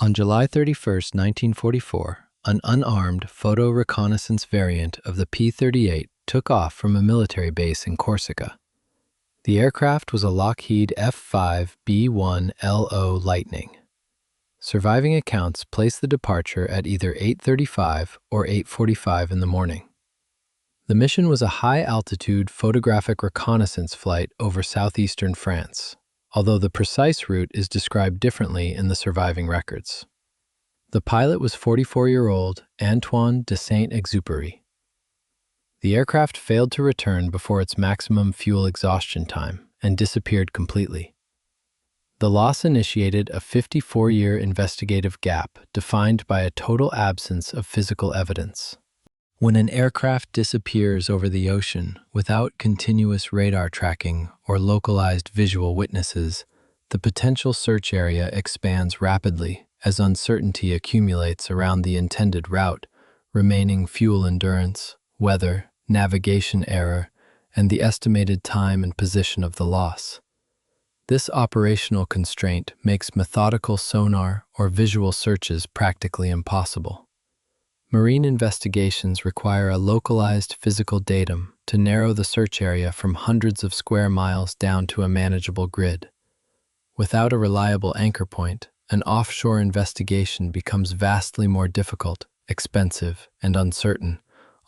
On July 31, 1944, an unarmed photo reconnaissance variant of the P-38 took off from a military base in Corsica. The aircraft was a Lockheed F-5B-1LO Lightning. Surviving accounts place the departure at either 8:35 or 8:45 in the morning. The mission was a high-altitude photographic reconnaissance flight over southeastern France, although the precise route is described differently in the surviving records. The pilot was 44-year-old Antoine de Saint-Exupéry. The aircraft failed to return before its maximum fuel exhaustion time and disappeared completely. The loss initiated a 54-year investigative gap defined by a total absence of physical evidence. When an aircraft disappears over the ocean without continuous radar tracking or localized visual witnesses, the potential search area expands rapidly as uncertainty accumulates around the intended route, remaining fuel endurance, weather, navigation error, and the estimated time and position of the loss. This operational constraint makes methodical sonar or visual searches practically impossible. Marine investigations require a localized physical datum to narrow the search area from hundreds of square miles down to a manageable grid. Without a reliable anchor point, an offshore investigation becomes vastly more difficult, expensive, and uncertain,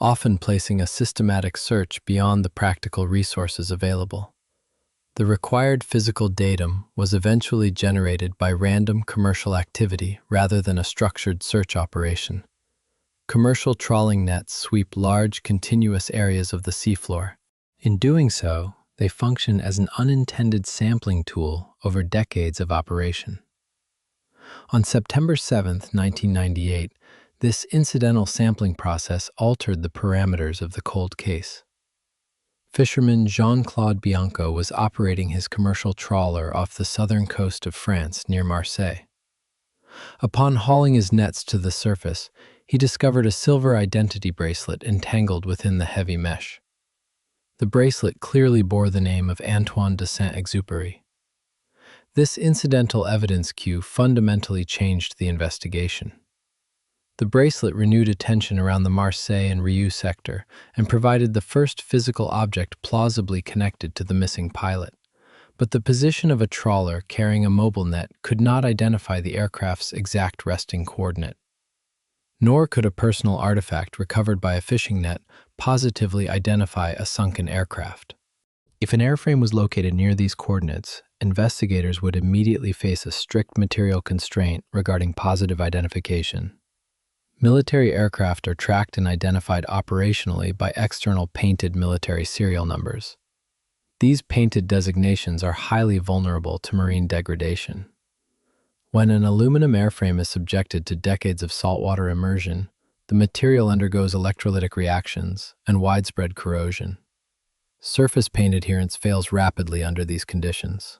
often placing a systematic search beyond the practical resources available. The required physical datum was eventually generated by random commercial activity rather than a structured search operation. Commercial trawling nets sweep large, continuous areas of the seafloor. In doing so, they function as an unintended sampling tool over decades of operation. On September 7, 1998, this incidental sampling process altered the parameters of the cold case. Fisherman Jean-Claude Bianco was operating his commercial trawler off the southern coast of France near Marseille. Upon hauling his nets to the surface, he discovered a silver identity bracelet entangled within the heavy mesh. The bracelet clearly bore the name of Antoine de Saint-Exupéry. This incidental evidence cue fundamentally changed the investigation. The bracelet renewed attention around the Marseille and Riou sector and provided the first physical object plausibly connected to the missing pilot. But the position of a trawler carrying a mobile net could not identify the aircraft's exact resting coordinate. Nor could a personal artifact recovered by a fishing net positively identify a sunken aircraft. If an airframe was located near these coordinates, investigators would immediately face a strict material constraint regarding positive identification. Military aircraft are tracked and identified operationally by external painted military serial numbers. These painted designations are highly vulnerable to marine degradation. When an aluminum airframe is subjected to decades of saltwater immersion, the material undergoes electrolytic reactions and widespread corrosion. Surface paint adherence fails rapidly under these conditions.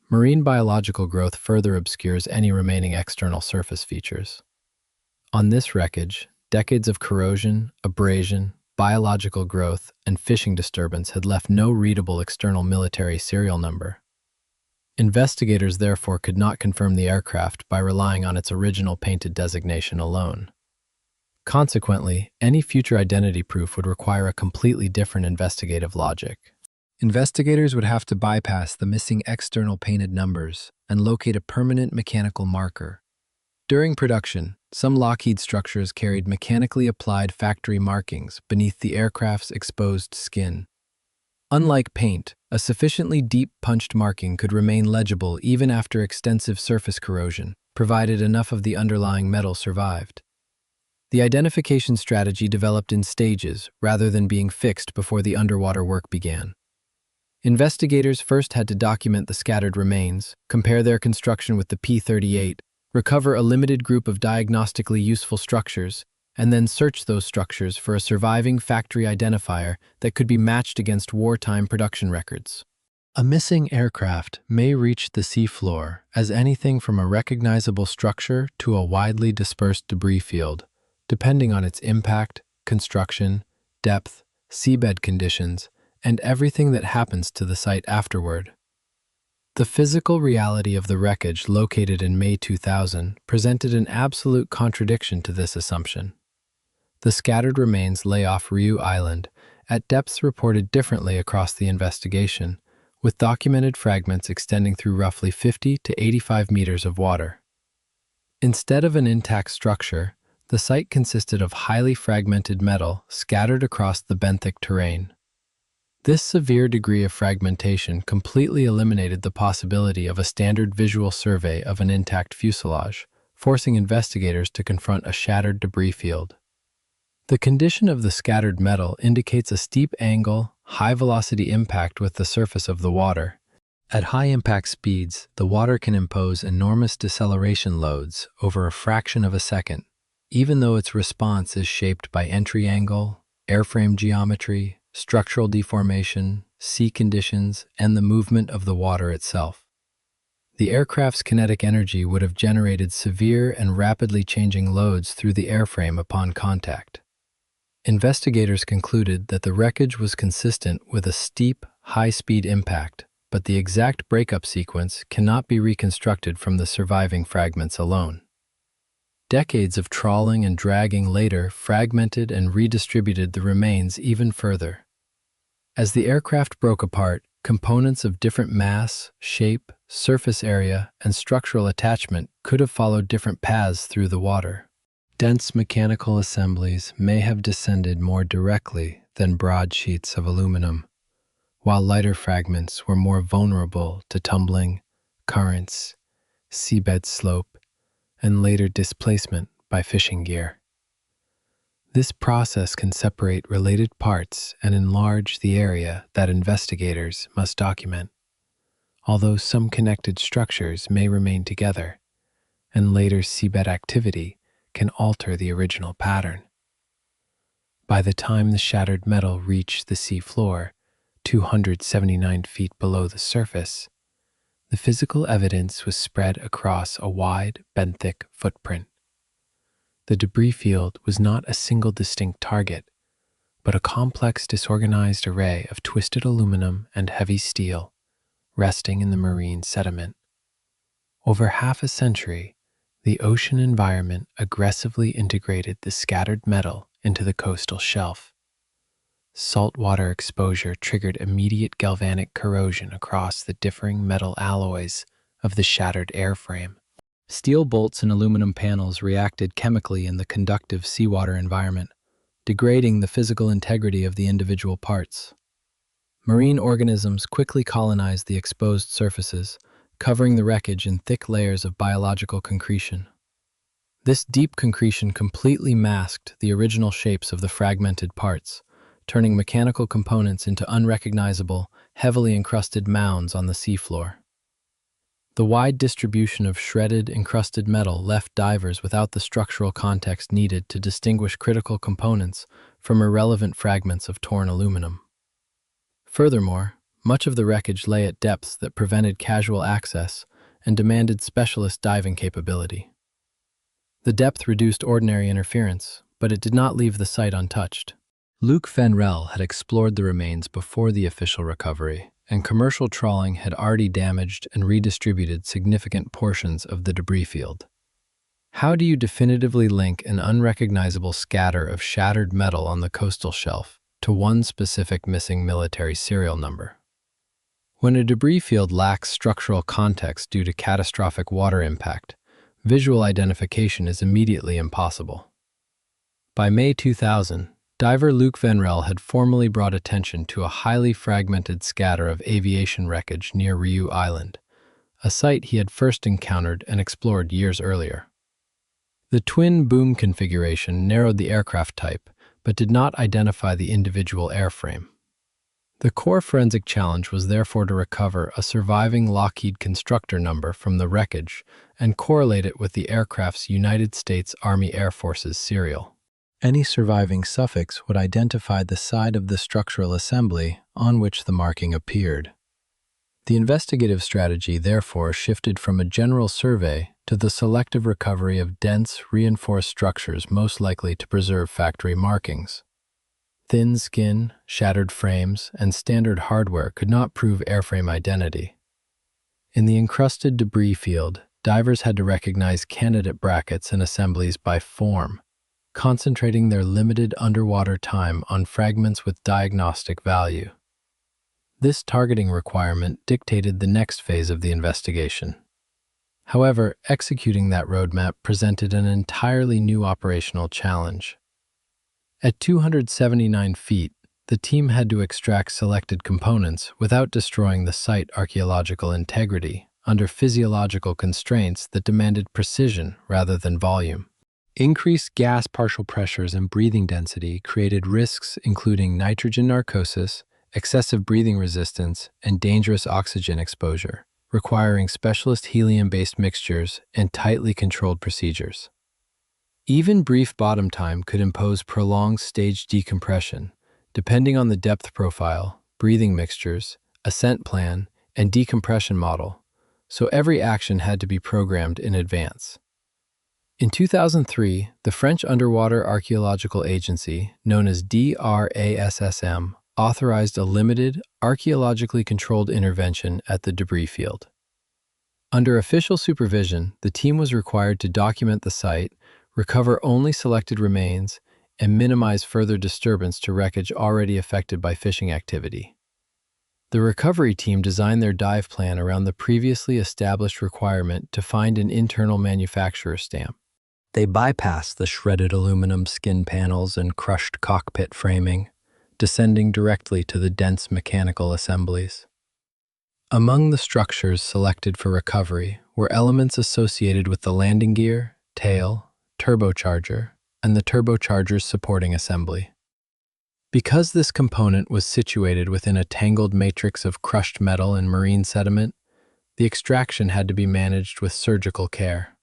Marine biological growth further obscures any remaining external surface features. On this wreckage, decades of corrosion, abrasion, biological growth, and fishing disturbance had left no readable external military serial number. Investigators therefore could not confirm the aircraft by relying on its original painted designation alone. Consequently, any future identity proof would require a completely different investigative logic. Investigators would have to bypass the missing external painted numbers and locate a permanent mechanical marker. During production, some Lockheed structures carried mechanically applied factory markings beneath the aircraft's exposed skin. Unlike paint, a sufficiently deep punched marking could remain legible even after extensive surface corrosion, provided enough of the underlying metal survived. The identification strategy developed in stages rather than being fixed before the underwater work began. Investigators first had to document the scattered remains, compare their construction with the P-38, recover a limited group of diagnostically useful structures, and then search those structures for a surviving factory identifier that could be matched against wartime production records. A missing aircraft may reach the seafloor as anything from a recognizable structure to a widely dispersed debris field, depending on its impact, construction, depth, seabed conditions, and everything that happens to the site afterward. The physical reality of the wreckage located in May 2000 presented an absolute contradiction to this assumption. The scattered remains lay off Riou Island at depths reported differently across the investigation, with documented fragments extending through roughly 50 to 85 meters of water. Instead of an intact structure, the site consisted of highly fragmented metal scattered across the benthic terrain. This severe degree of fragmentation completely eliminated the possibility of a standard visual survey of an intact fuselage, forcing investigators to confront a shattered debris field. The condition of the scattered metal indicates a steep angle, high-velocity impact with the surface of the water. At high impact speeds, the water can impose enormous deceleration loads over a fraction of a second, even though its response is shaped by entry angle, airframe geometry, structural deformation, sea conditions, and the movement of the water itself. The aircraft's kinetic energy would have generated severe and rapidly changing loads through the airframe upon contact. Investigators concluded that the wreckage was consistent with a steep, high-speed impact, but the exact breakup sequence cannot be reconstructed from the surviving fragments alone. Decades of trawling and dragging later fragmented and redistributed the remains even further. As the aircraft broke apart, components of different mass, shape, surface area, and structural attachment could have followed different paths through the water. Dense mechanical assemblies may have descended more directly than broad sheets of aluminum, while lighter fragments were more vulnerable to tumbling, currents, seabed slope, and later displacement by fishing gear. This process can separate related parts and enlarge the area that investigators must document, although some connected structures may remain together, and later seabed activity can alter the original pattern. By the time the shattered metal reached the sea floor, 279 feet below the surface, the physical evidence was spread across a wide, benthic footprint. The debris field was not a single distinct target, but a complex, disorganized array of twisted aluminum and heavy steel, resting in the marine sediment. Over half a century, the ocean environment aggressively integrated the scattered metal into the coastal shelf. Saltwater exposure triggered immediate galvanic corrosion across the differing metal alloys of the shattered airframe. Steel bolts and aluminum panels reacted chemically in the conductive seawater environment, degrading the physical integrity of the individual parts. Marine organisms quickly colonized the exposed surfaces, covering the wreckage in thick layers of biological concretion. This deep concretion completely masked the original shapes of the fragmented parts, turning mechanical components into unrecognizable, heavily encrusted mounds on the seafloor. The wide distribution of shredded, encrusted metal left divers without the structural context needed to distinguish critical components from irrelevant fragments of torn aluminum. Furthermore, much of the wreckage lay at depths that prevented casual access and demanded specialist diving capability. The depth reduced ordinary interference, but it did not leave the site untouched. Luc Venrel had explored the remains before the official recovery, and commercial trawling had already damaged and redistributed significant portions of the debris field. How do you definitively link an unrecognizable scatter of shattered metal on the coastal shelf to one specific missing military serial number? When a debris field lacks structural context due to catastrophic water impact, visual identification is immediately impossible. By May 2000, diver Luc Venrel had formally brought attention to a highly fragmented scatter of aviation wreckage near Riou Island, a site he had first encountered and explored years earlier. The twin boom configuration narrowed the aircraft type, but did not identify the individual airframe. The core forensic challenge was therefore to recover a surviving Lockheed constructor number from the wreckage and correlate it with the aircraft's United States Army Air Force's serial. Any surviving suffix would identify the side of the structural assembly on which the marking appeared. The investigative strategy therefore shifted from a general survey to the selective recovery of dense, reinforced structures most likely to preserve factory markings. Thin skin, shattered frames, and standard hardware could not prove airframe identity. In the encrusted debris field, divers had to recognize candidate brackets and assemblies by form, concentrating their limited underwater time on fragments with diagnostic value. This targeting requirement dictated the next phase of the investigation. However, executing that roadmap presented an entirely new operational challenge. At 279 feet, the team had to extract selected components without destroying the site archaeological integrity under physiological constraints that demanded precision rather than volume. Increased gas partial pressures and breathing density created risks including nitrogen narcosis, excessive breathing resistance, and dangerous oxygen exposure, requiring specialist helium-based mixtures and tightly controlled procedures. Even brief bottom time could impose prolonged stage decompression, depending on the depth profile, breathing mixtures, ascent plan, and decompression model, so every action had to be programmed in advance. In 2003, the French Underwater Archaeological Agency, known as DRASSM, authorized a limited, archaeologically controlled intervention at the debris field. Under official supervision, the team was required to document the site, recover only selected remains, and minimize further disturbance to wreckage already affected by fishing activity. The recovery team designed their dive plan around the previously established requirement to find an internal manufacturer stamp. They bypassed the shredded aluminum skin panels and crushed cockpit framing, descending directly to the dense mechanical assemblies. Among the structures selected for recovery were elements associated with the landing gear, tail, turbocharger, and the turbocharger's supporting assembly. Because this component was situated within a tangled matrix of crushed metal and marine sediment, the extraction had to be managed with surgical care.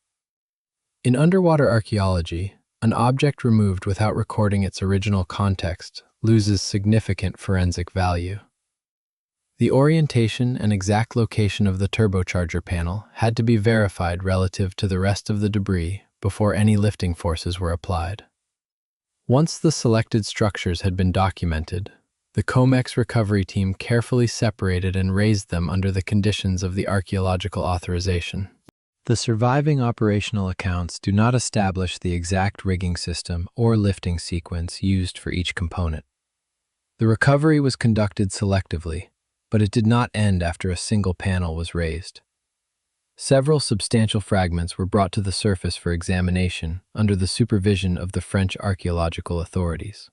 In underwater archaeology, an object removed without recording its original context loses significant forensic value. The orientation and exact location of the turbocharger panel had to be verified relative to the rest of the debris before any lifting forces were applied. Once the selected structures had been documented, the COMEX recovery team carefully separated and raised them under the conditions of the archaeological authorization. The surviving operational accounts do not establish the exact rigging system or lifting sequence used for each component. The recovery was conducted selectively, but it did not end after a single panel was raised. Several substantial fragments were brought to the surface for examination under the supervision of the French archaeological authorities.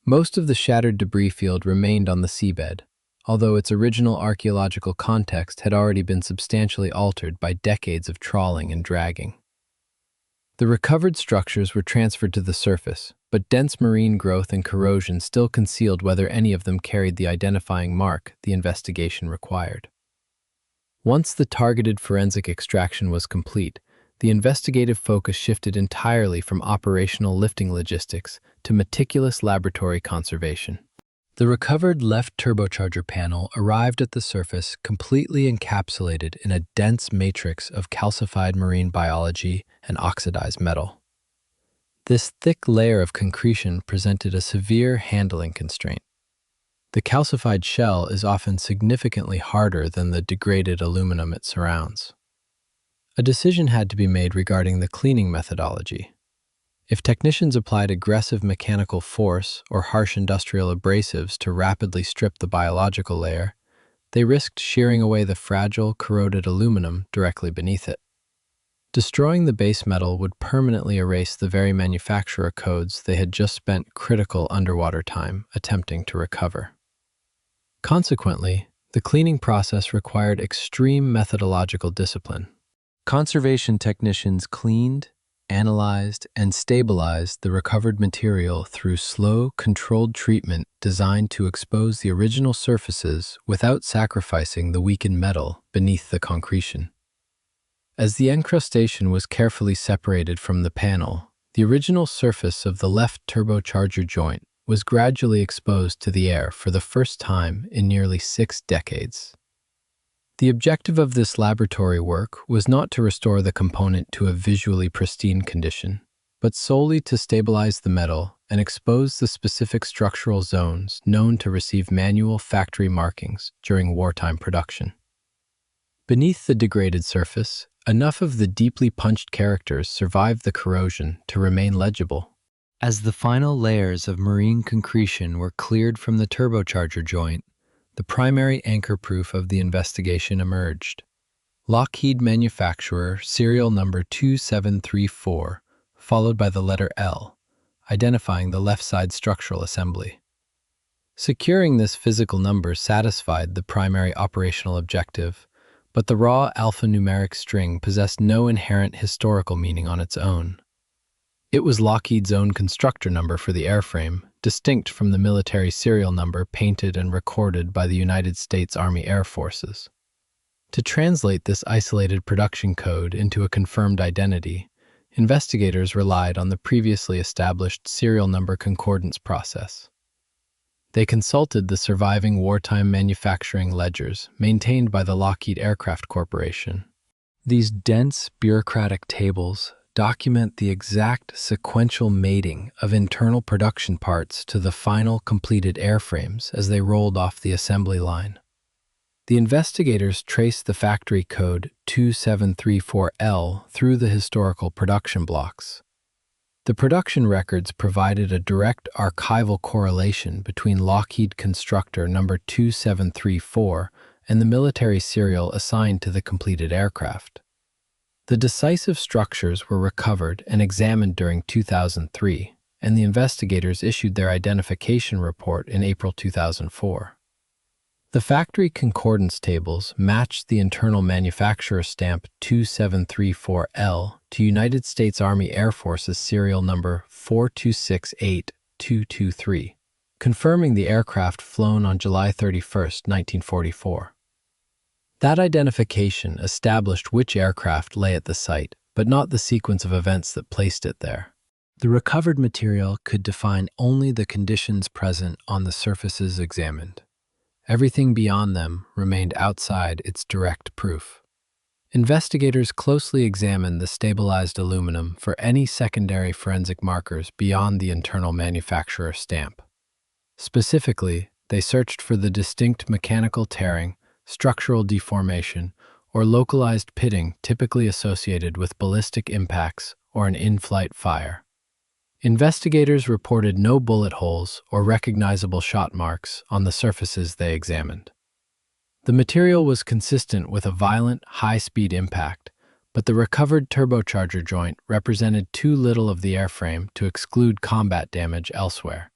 Most of the shattered debris field remained on the seabed, although its original archaeological context had already been substantially altered by decades of trawling and dragging. The recovered structures were transferred to the surface, but dense marine growth and corrosion still concealed whether any of them carried the identifying mark the investigation required. Once the targeted forensic extraction was complete, the investigative focus shifted entirely from operational lifting logistics to meticulous laboratory conservation. The recovered left turbocharger panel arrived at the surface completely encapsulated in a dense matrix of calcified marine biology and oxidized metal. This thick layer of concretion presented a severe handling constraint. The calcified shell is often significantly harder than the degraded aluminum it surrounds. A decision had to be made regarding the cleaning methodology. If technicians applied aggressive mechanical force or harsh industrial abrasives to rapidly strip the biological layer, they risked shearing away the fragile, corroded aluminum directly beneath it. Destroying the base metal would permanently erase the very manufacturer codes they had just spent critical underwater time attempting to recover. Consequently, the cleaning process required extreme methodological discipline. Conservation technicians cleaned, analyzed, and stabilized the recovered material through slow, controlled treatment designed to expose the original surfaces without sacrificing the weakened metal beneath the concretion. As the encrustation was carefully separated from the panel, the original surface of the left turbocharger joint was gradually exposed to the air for the first time in nearly 6 decades. The objective of this laboratory work was not to restore the component to a visually pristine condition, but solely to stabilize the metal and expose the specific structural zones known to receive manual factory markings during wartime production. Beneath the degraded surface, enough of the deeply punched characters survived the corrosion to remain legible. As the final layers of marine concretion were cleared from the turbocharger joint, the primary anchor proof of the investigation emerged. Lockheed manufacturer serial number 2734, followed by the letter L, identifying the left side structural assembly. Securing this physical number satisfied the primary operational objective, but the raw alphanumeric string possessed no inherent historical meaning on its own. It was Lockheed's own constructor number for the airframe, distinct from the military serial number painted and recorded by the United States Army Air Forces. To translate this isolated production code into a confirmed identity, investigators relied on the previously established serial number concordance process. They consulted the surviving wartime manufacturing ledgers maintained by the Lockheed Aircraft Corporation. These dense bureaucratic tables document the exact sequential mating of internal production parts to the final completed airframes as they rolled off the assembly line. The investigators traced the factory code 2734L through the historical production blocks. The production records provided a direct archival correlation between Lockheed constructor number 2734 and the military serial assigned to the completed aircraft. The decisive structures were recovered and examined during 2003, and the investigators issued their identification report in April 2004. The factory concordance tables matched the internal manufacturer stamp 2734L to United States Army Air Force's serial number 4268223, confirming the aircraft flown on July 31, 1944. That identification established which aircraft lay at the site, but not the sequence of events that placed it there. The recovered material could define only the conditions present on the surfaces examined. Everything beyond them remained outside its direct proof. Investigators closely examined the stabilized aluminum for any secondary forensic markers beyond the internal manufacturer stamp. Specifically, they searched for the distinct mechanical tearing, structural deformation, or localized pitting typically associated with ballistic impacts or an in-flight fire. Investigators reported no bullet holes or recognizable shot marks on the surfaces they examined. The material was consistent with a violent, high-speed impact, but the recovered turbocharger joint represented too little of the airframe to exclude combat damage elsewhere.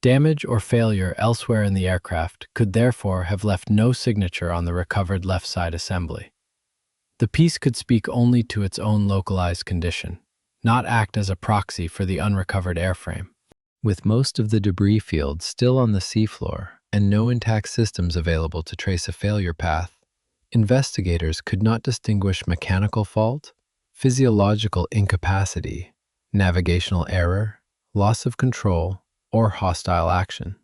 Damage or failure elsewhere in the aircraft could therefore have left no signature on the recovered left side assembly. The piece could speak only to its own localized condition, not act as a proxy for the unrecovered airframe. With most of the debris field still on the seafloor and no intact systems available to trace a failure path, investigators could not distinguish mechanical fault, physiological incapacity, navigational error, loss of control, or hostile action.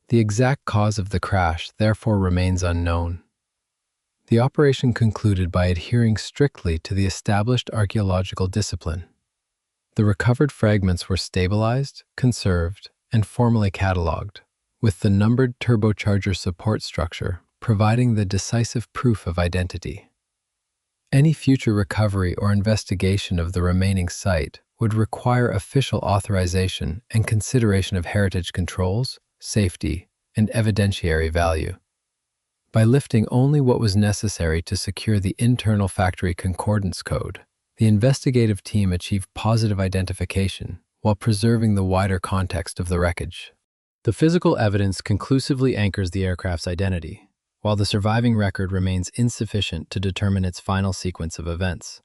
The exact cause of the crash therefore remains unknown. The operation concluded by adhering strictly to the established archaeological discipline. The recovered fragments were stabilized, conserved, and formally cataloged, with the numbered turbocharger support structure providing the decisive proof of identity. Any future recovery or investigation of the remaining site would require official authorization and consideration of heritage controls, safety, and evidentiary value. By lifting only what was necessary to secure the internal factory concordance code, the investigative team achieved positive identification while preserving the wider context of the wreckage. The physical evidence conclusively anchors the aircraft's identity, while the surviving record remains insufficient to determine its final sequence of events.